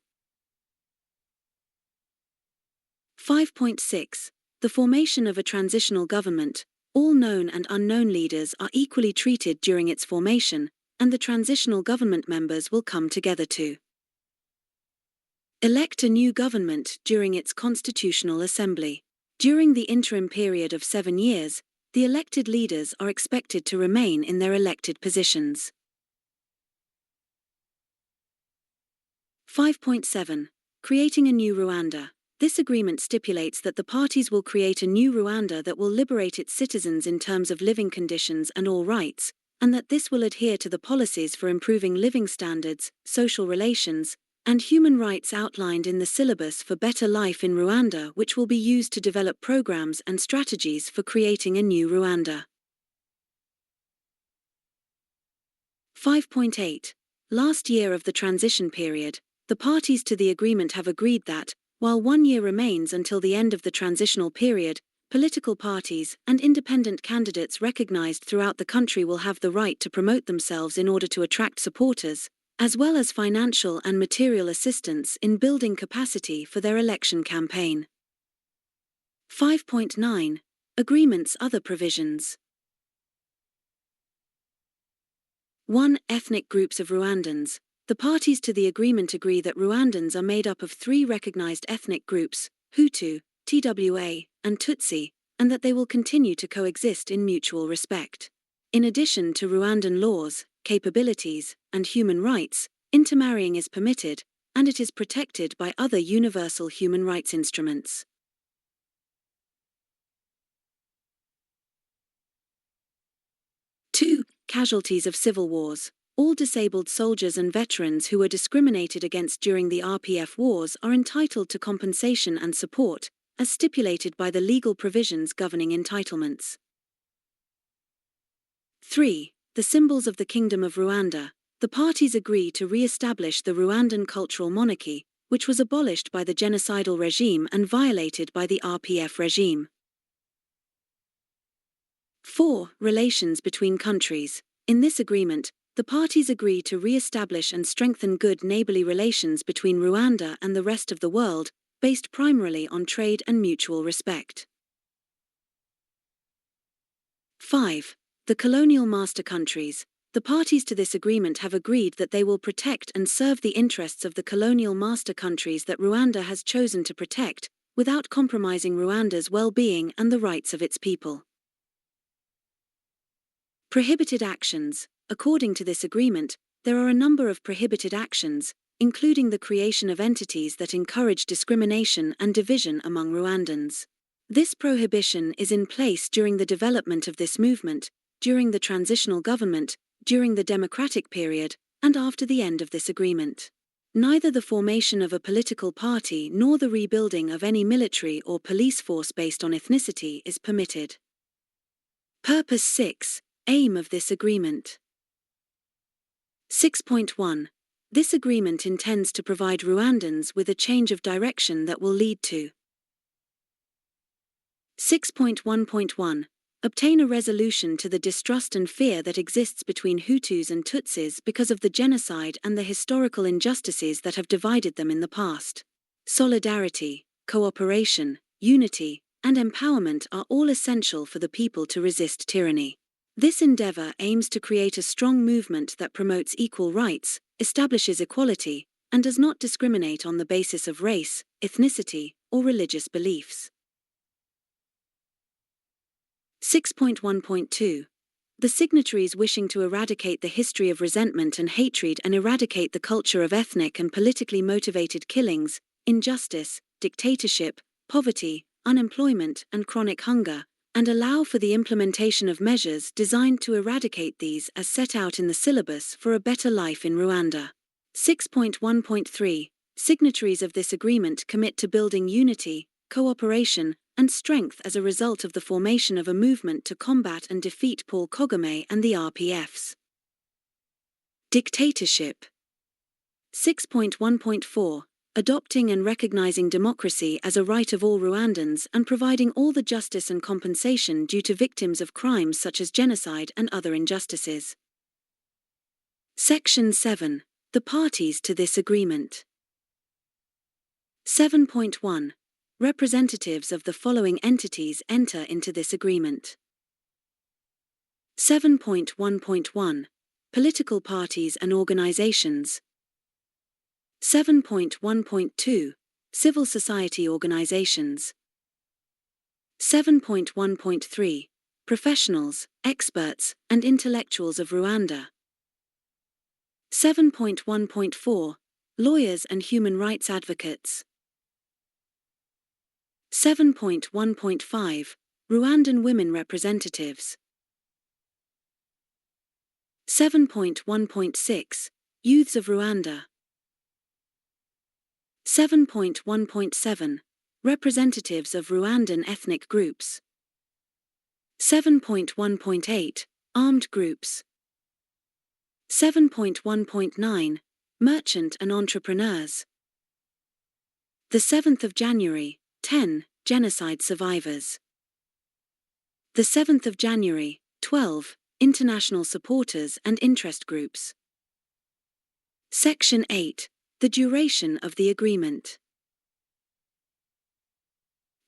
5.6. The formation of a transitional government. All known and unknown leaders are equally treated during its formation, and the transitional government members will come together to elect a new government during its constitutional assembly. During the interim period of 7 years, The elected leaders are expected to remain in their elected positions. 5.7. Creating a new Rwanda. This agreement stipulates that the parties will create a new Rwanda that will liberate its citizens in terms of living conditions and all rights, and that this will adhere to the policies for improving living standards, social relations, and human rights outlined in the syllabus for better life in Rwanda, which will be used to develop programs and strategies for creating a new Rwanda. 5.8. Last year of the transition period, the parties to the agreement have agreed that, while 1 year remains until the end of the transitional period, political parties and independent candidates recognized throughout the country will have the right to promote themselves in order to attract supporters, as well as financial and material assistance in building capacity for their election campaign. 5.9. Agreement's other provisions. 1. Ethnic groups of Rwandans. The parties to the agreement agree that Rwandans are made up of 3 recognized ethnic groups, Hutu, Twa, and Tutsi, and that they will continue to coexist in mutual respect. In addition to Rwandan laws, capabilities, and human rights, intermarrying is permitted, and it is protected by other universal human rights instruments. 2. Casualties of civil wars. All disabled soldiers and veterans who were discriminated against during the RPF wars are entitled to compensation and support, as stipulated by the legal provisions governing entitlements. 3. The symbols of the Kingdom of Rwanda. The parties agree to re-establish the Rwandan cultural monarchy, which was abolished by the genocidal regime and violated by the RPF regime. 4. Relations between countries. In this agreement, the parties agree to re-establish and strengthen good neighborly relations between Rwanda and the rest of the world, based primarily on trade and mutual respect. 5. The colonial master countries. The parties to this agreement have agreed that they will protect and serve the interests of the colonial master countries that Rwanda has chosen to protect, without compromising Rwanda's well-being and the rights of its people. Prohibited actions. According to this agreement, there are a number of prohibited actions, including the creation of entities that encourage discrimination and division among Rwandans. This prohibition is in place during the development of this movement, during the transitional government, during the democratic period, and after the end of this agreement. Neither the formation of a political party nor the rebuilding of any military or police force based on ethnicity is permitted. Purpose 6. Aim of this agreement. 6.1. This agreement intends to provide Rwandans with a change of direction that will lead to 6.1.1. Obtain a resolution to the distrust and fear that exists between Hutus and Tutsis because of the genocide and the historical injustices that have divided them in the past. Solidarity, cooperation, unity, and empowerment are all essential for the people to resist tyranny. This endeavor aims to create a strong movement that promotes equal rights, establishes equality, and does not discriminate on the basis of race, ethnicity, or religious beliefs. 6.1.2. The signatories wishing to eradicate the history of resentment and hatred and eradicate the culture of ethnic and politically motivated killings, injustice, dictatorship, poverty, unemployment, and chronic hunger, and allow for the implementation of measures designed to eradicate these as set out in the syllabus for a better life in Rwanda. 6.1.3. Signatories of this agreement commit to building unity, cooperation, and strength as a result of the formation of a movement to combat and defeat Paul Kagame and the RPFs. Dictatorship. 6.1.4. Adopting and recognizing democracy as a right of all Rwandans and providing all the justice and compensation due to victims of crimes such as genocide and other injustices. Section 7. The parties to this agreement. 7.1. Representatives of the following entities enter into this agreement. 7.1.1. Political parties and organizations. 7.1.2. Civil society organizations. 7.1.3. professionals, experts, and intellectuals of Rwanda. 7.1.4 Lawyers and human rights advocates. 7.1.5 Rwandan women representatives. 7.1.6 Youths of Rwanda. 7.1.7 Representatives of Rwandan ethnic groups. 7.1.8 Armed groups. 7.1.9 Merchant and entrepreneurs. The 7th of January, 10 Genocide survivors. The 7th of January, 12 International supporters and interest groups. Section 8 The duration of the agreement.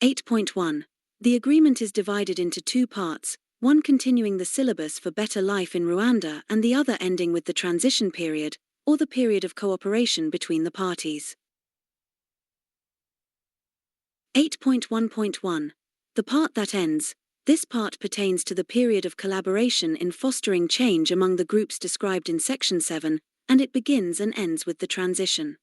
8.1 The agreement is divided into two parts, one continuing the syllabus for better life in Rwanda and the other ending with the transition period, or the period of cooperation between the parties. 8.1.1 The part that ends. This part pertains to the period of collaboration in fostering change among the groups described in Section 7, and it begins and ends with the transition.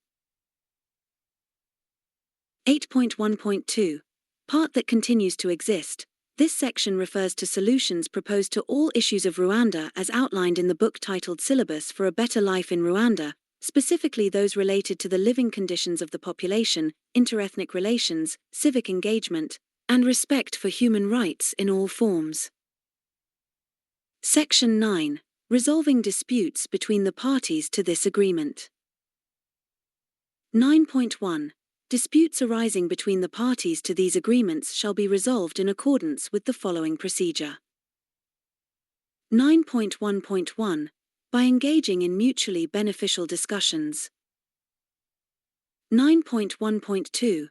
8.1.2 Part that continues to exist. This section refers to solutions proposed to all issues of Rwanda as outlined in the book titled Syllabus for a Better Life in Rwanda, specifically those related to the living conditions of the population, interethnic relations, civic engagement, and respect for human rights in all forms. Section 9 Resolving disputes between the parties to this agreement. 9.1 Disputes arising between the parties to these agreements shall be resolved in accordance with the following procedure. 9.1.1 By engaging in mutually beneficial discussions. 9.1.2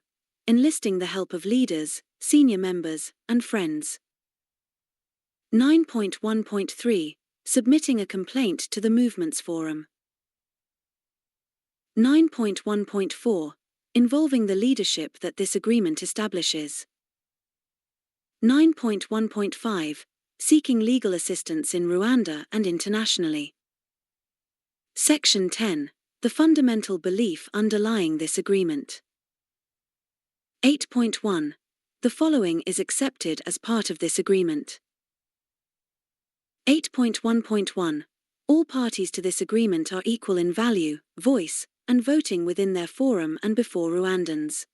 Enlisting the help of leaders, senior members, and friends. 9.1.3 Submitting a complaint to the Movements Forum. 9.1.4 Involving the leadership that this agreement establishes. 9.1.5 Seeking legal assistance in Rwanda and internationally. Section 10 The fundamental belief underlying this agreement. 8.1 The following is accepted as part of this agreement. 8.1.1 All parties to this agreement are equal in value, voice, and voting within their forum and before Rwandans.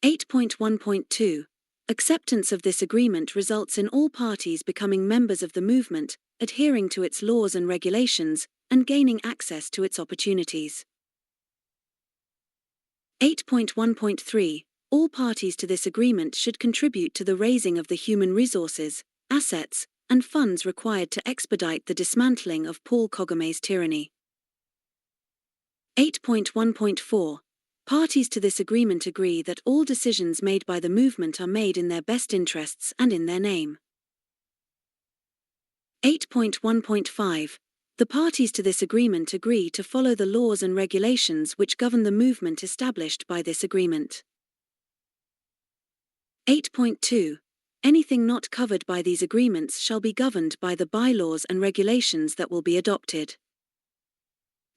8.1.2 Acceptance of this agreement results in all parties becoming members of the movement, adhering to its laws and regulations, and gaining access to its opportunities. 8.1.3 All parties to this agreement should contribute to the raising of the human resources, assets, and funds required to expedite the dismantling of Paul Kagame's tyranny. 8.1.4 Parties to this agreement agree that all decisions made by the movement are made in their best interests and in their name. 8.1.5 The parties to this agreement agree to follow the laws and regulations which govern the movement established by this agreement. 8.2 Anything not covered by these agreements shall be governed by the bylaws and regulations that will be adopted.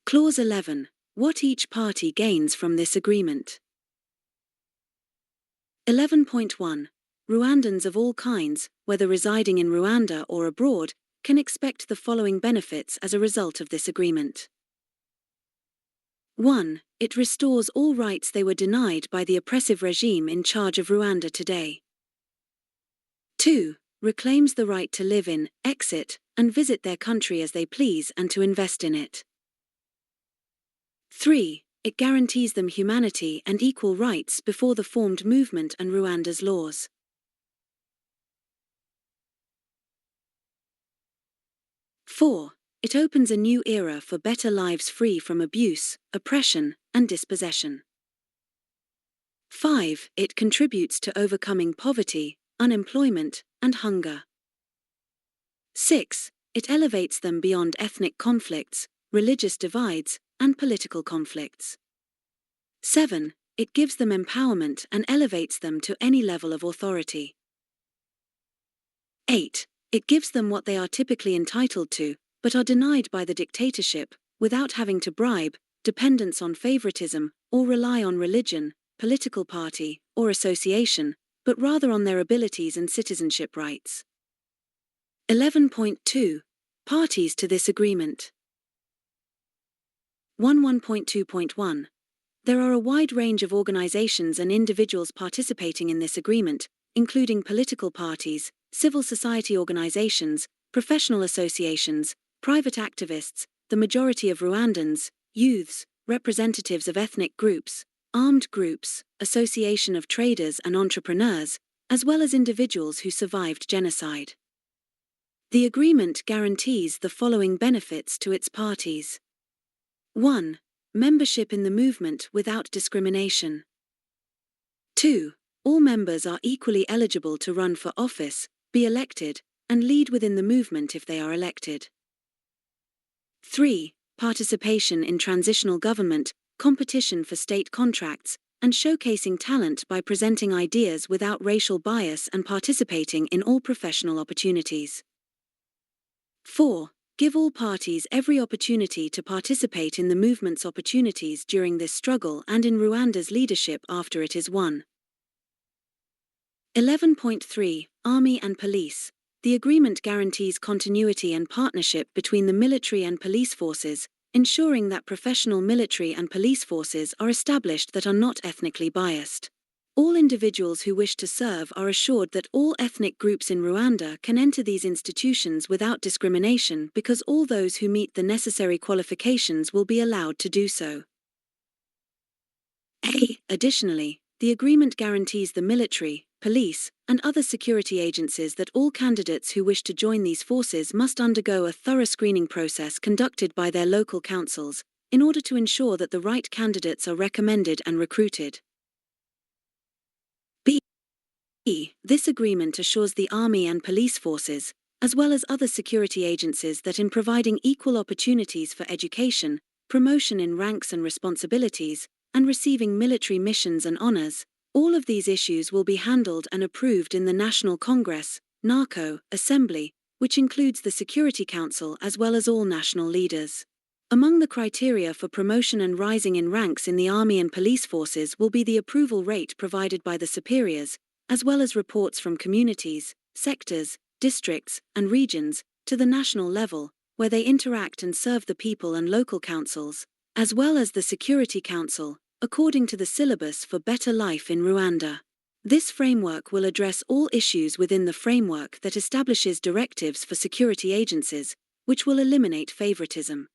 Clause 11 What each party gains from this agreement. 11.1 Rwandans of all kinds, whether residing in Rwanda or abroad, can expect the following benefits as a result of this agreement. 1. It restores all rights they were denied by the oppressive regime in charge of Rwanda today. 2. Reclaims the right to live in, exit, and visit their country as they please and to invest in it. 3. It guarantees them humanity and equal rights before the formed movement and Rwanda's laws. 4. It opens a new era for better lives free from abuse, oppression, and dispossession. 5. It contributes to overcoming poverty, unemployment, and hunger. 6. It elevates them beyond ethnic conflicts, religious divides, and political conflicts. 7. it gives them empowerment and elevates them to any level of authority. 8. It gives them what they are typically entitled to, but are denied by the dictatorship, without having to bribe, dependence on favoritism, or rely on religion, political party, or association, but rather on their abilities and citizenship rights. 11.2. Parties to this agreement. 1.2.1. There are a wide range of organizations and individuals participating in this agreement, including political parties, civil society organizations, professional associations, private activists, the majority of Rwandans, youths, representatives of ethnic groups, armed groups, association of traders and entrepreneurs, as well as individuals who survived genocide. The agreement guarantees the following benefits to its parties. 1. Membership in the movement without discrimination. 2. All members are equally eligible to run for office, be elected, and lead within the movement if they are elected. 3. Participation in transitional government, competition for state contracts, and showcasing talent by presenting ideas without racial bias and participating in all professional opportunities. 4. Give all parties every opportunity to participate in the movement's opportunities during this struggle and in Rwanda's leadership after it is won. 11.3. Army and Police. The agreement guarantees continuity and partnership between the military and police forces, ensuring that professional military and police forces are established that are not ethnically biased. All individuals who wish to serve are assured that all ethnic groups in Rwanda can enter these institutions without discrimination because all those who meet the necessary qualifications will be allowed to do so. Additionally, the agreement guarantees the military, police, and other security agencies that all candidates who wish to join these forces must undergo a thorough screening process conducted by their local councils, in order to ensure that the right candidates are recommended and recruited. This agreement assures the army and police forces, as well as other security agencies, that in providing equal opportunities for education, promotion in ranks and responsibilities, and receiving military missions and honors, all of these issues will be handled and approved in the National Congress, NACO, Assembly, which includes the Security Council as well as all national leaders. Among the criteria for promotion and rising in ranks in the army and police forces will be the approval rate provided by the superiors, as well as reports from communities, sectors, districts, and regions, to the national level, where they interact and serve the people and local councils, as well as the Security Council, according to the syllabus for better life in Rwanda. This framework will address all issues within the framework that establishes directives for security agencies, which will eliminate favoritism.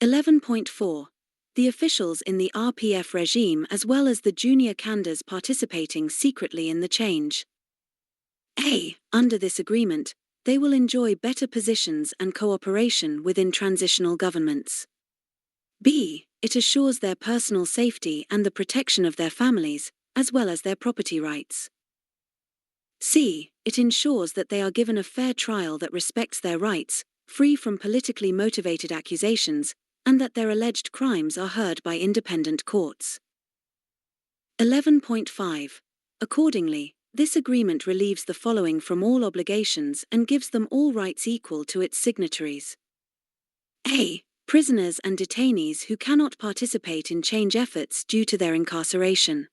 11.4. The officials in the RPF regime as well as the junior candidates participating secretly in the change. Under this agreement, they will enjoy better positions and cooperation within transitional governments. B. It assures their personal safety and the protection of their families, as well as their property rights. C. It ensures that they are given a fair trial that respects their rights, free from politically motivated accusations, and that their alleged crimes are heard by independent courts. 11.5. Accordingly, this agreement relieves the following from all obligations and gives them all rights equal to its signatories. A. Prisoners and detainees who cannot participate in change efforts due to their incarceration.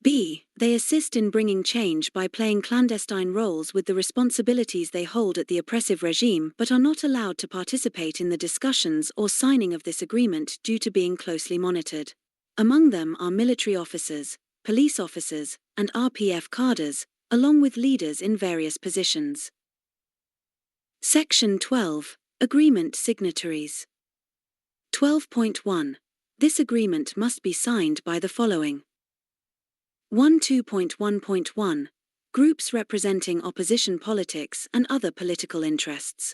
B. They assist in bringing change by playing clandestine roles with the responsibilities they hold at the oppressive regime but are not allowed to participate in the discussions or signing of this agreement due to being closely monitored. Among them are military officers, police officers, and RPF cadres, along with leaders in various positions. Section 12. Agreement signatories. 12.1. This agreement must be signed by the following. 2.1.1. Groups representing opposition politics and other political interests.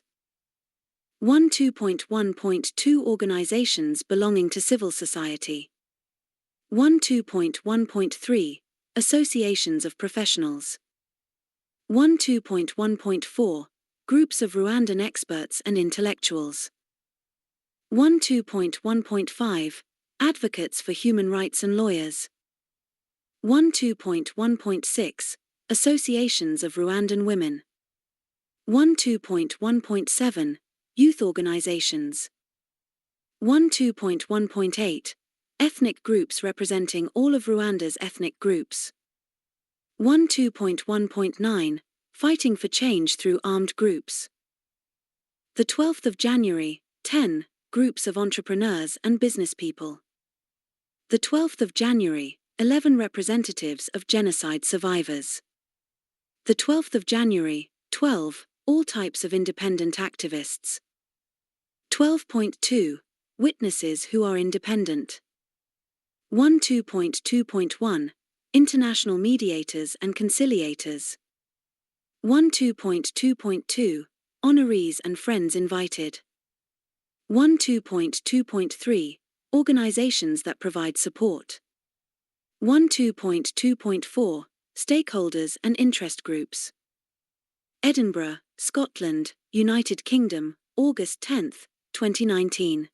2.1.2. Organizations belonging to civil society. 2.1.3. Associations of professionals. 2.1.4. Groups of Rwandan experts and intellectuals. 2.1.5. Advocates for human rights and lawyers. 12.1.6 Associations of Rwandan women. 12.1.7 Youth organizations. 12.1.8 Ethnic groups representing all of Rwanda's ethnic groups. 12.1.9 Fighting for change through armed groups. The 12th of January, 10 Groups of entrepreneurs and business people. The 12th of January, 11 representatives of genocide survivors. The 12th of January, 12 All types of independent activists. 12.2 Witnesses who are independent. 12.2.1 International mediators and conciliators. 12.2.2 Honorees and friends invited. 12.2.3 Organizations that provide support. 12.2.4 Stakeholders and interest groups. Edinburgh, Scotland, United Kingdom, August 10, 2019.